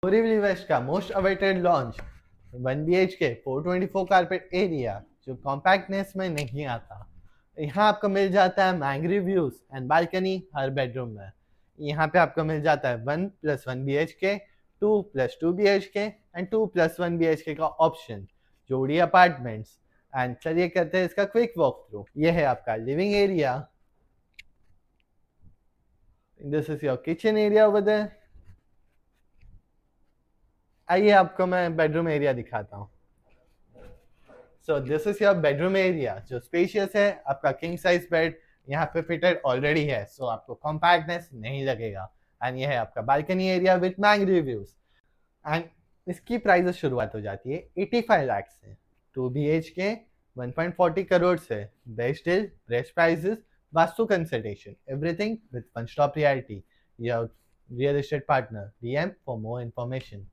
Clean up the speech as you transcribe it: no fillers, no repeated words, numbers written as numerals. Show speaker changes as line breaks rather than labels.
Borivali west का most awaited launch 1 BHK 424 carpet area जो compactness में नहीं आता। यहाँ आपको मिल जाता है मैंग्रीव व्यूज एंड बालकनी हर बेडरूम में। यहाँ पे आपको मिल जाता है 1+1 BHK, 2+2 BHK एंड 2+1 BHK का ऑप्शन, जोड़ी अपार्टमेंट्स। एंड चलिए करते हैं इसका क्विक वॉक थ्रू। ये है आपका living area, this is your kitchen area over there. आइए आपको मैं बेडरूम एरिया दिखाता हूँ। So this is your bedroom area जो स्पेशियस है। आपका किंग साइज बेड यहाँ पे फिटेड ऑलरेडी है, सो आपको कॉम्पैक्टनेस नहीं लगेगा। एंड ये है आपका balcony area with mangrove views. And इसकी प्राइस शुरुआत हो जाती है 85 लाख से। 2 BHK 1.40 करोड़ से। Best deal, best prices, vastu consultation, everything with one stop reality. Your real estate partner DM for more information.